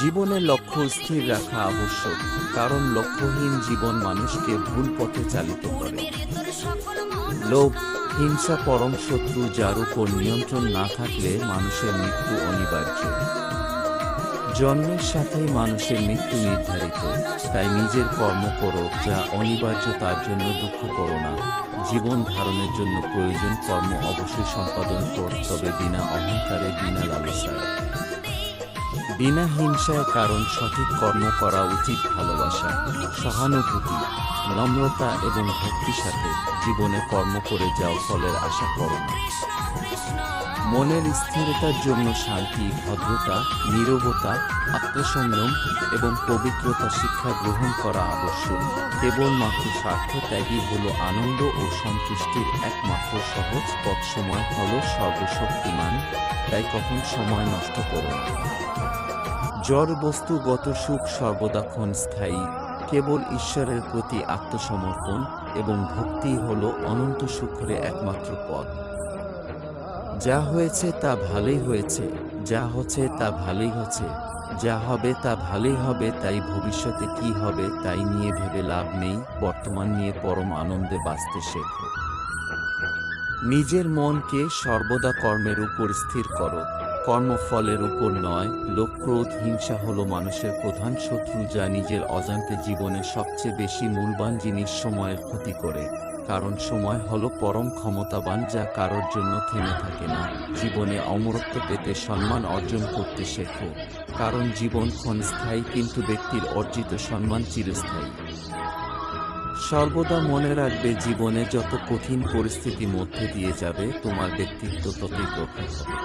জীবনে লক্ষ্য স্থির রাখা আবশ্যক, কারণ লক্ষ্যহীন জীবন মানুষকে ভুল পথে চালিত করে। লোভ, হিংসা পরম শত্রু, যার উপর নিয়ন্ত্রণ না থাকলে মানুষের মৃত্যু অনিবার্য। জন্মের সাথেই মানুষের মৃত্যু নির্ধারিত, তাই নিজের কর্ম করো যা অনিবার্য, তার জন্য দুঃখ করো না। জীবন ধারণের জন্য প্রয়োজন কর্ম অবশ্যই সম্পাদন কর, তবে বিনা অহংকারে, বিনা লালসায়, বিনা হিংসায়, কারণ সঠিক কর্ম করা উচিত ভালোবাসা, সহানুভূতি, নম্রতা এবং ভক্তির সাথে। জীবনে কর্ম করে যাও, ফলের আশা করো না। মনের স্থিরতার জন্য শান্তি, ভদ্রতা, নীরবতা, আত্মসংযম এবং পবিত্রতা শিক্ষা গ্রহণ করা আবশ্যক। কেবলমাত্র স্বার্থ ত্যাগই হল আনন্দ ও সন্তুষ্টির একমাত্র সহজ পথ। সময় হল সর্বশক্তিমান, তাই কখন সময় নষ্ট করো না। জড় বস্তুগত সুখ সর্বদা ক্ষণস্থায়ী, কেবল ঈশ্বরের প্রতি আত্মসমর্পণ এবং ভক্তি হল অনন্ত সুখের একমাত্র পথ। যা হয়েছে তা ভালোই হয়েছে, যা হচ্ছে তা ভালোই হচ্ছে, যা হবে তা ভালোই হবে, তাই ভবিষ্যতে কি হবে তাই নিয়ে ভেবে লাভ নেই। বর্তমান নিয়ে পরম আনন্দে বাঁচতে শেখো। নিজের মনকে সর্বদা কর্মের উপর স্থির করো, কর্মফলের উপর নয়। লোভ, ক্রোধ, হিংসা হলো মানুষের প্রধান শত্রু, যা নিজের অজান্তে জীবনে সবচেয়ে বেশি মূল্যবান জিনিস। সময়ের ক্ষতি করে, কারণ সময় হলো পরম ক্ষমতাবান, যা কারোর জন্য থেমে থাকে না। জীবনে অমরত্ব পেতে সম্মান অর্জন করতে শেখো, কারণ জীবন ক্ষণস্থায়ী, কিন্তু ব্যক্তির অর্জিত সম্মান চিরস্থায়ী। সর্বদা মনে রাখবে, জীবনে যত কঠিন পরিস্থিতি মধ্যে দিয়ে যাবে, তোমার ব্যক্তিত্ব ততই প্রখর হবে।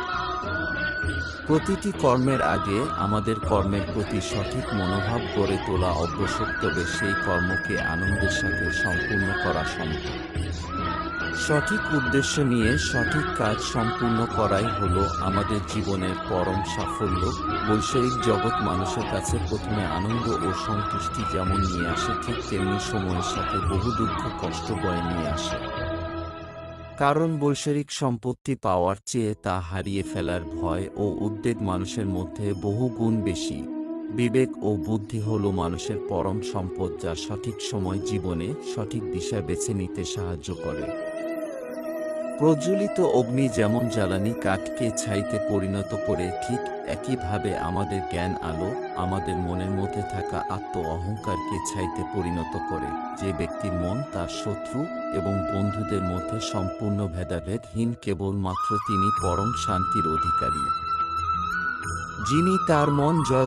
প্রতিটি কর্মের আগে আমাদের কর্মের প্রতি সঠিক মনোভাব গড়ে তোলা আবশ্যক, তবে সেই কর্মকে আনন্দের সাথে সম্পূর্ণ করা সম্ভব। সঠিক উদ্দেশ্য নিয়ে সঠিক কাজ সম্পূর্ণ করাই হলো আমাদের জীবনের পরম সাফল্য। বৈষয়িক জগৎ মানুষের কাছে প্রথমে আনন্দ ও সন্তুষ্টি যেমন নিয়ে আসে, ঠিক তেমনি সময়ের সাথে বহু দুঃখ কষ্ট বয়ে নিয়ে আসে। কারণ বৈষয়িক সম্পত্তি পাওয়ার চেয়ে তা হারিয়ে ফেলার ভয় ও উদ্বেগ মানুষের মধ্যে বহু গুণ বেশি। বিবেক ও বুদ্ধি হল মানুষের পরম সম্পদ, যা সঠিক সময় জীবনে সঠিক দিশা বেছে নিতে সাহায্য করে। প্রজ্বলিত অগ্নি যেমন জ্বালানি কাঠকে ছাইতে পরিণত করে, ঠিক একইভাবে আমাদের জ্ঞান আলো আমাদের মনের মধ্যে থাকা আত্ম অহংকারকে ছাইতে পরিণত করে। যে ব্যক্তির মন তার শত্রু এবং বন্ধুদের মধ্যে সম্পূর্ণ ভেদাভেদহীন, কেবলমাত্র তিনি পরম শান্তির অধিকারী। যিনি তার মন জয়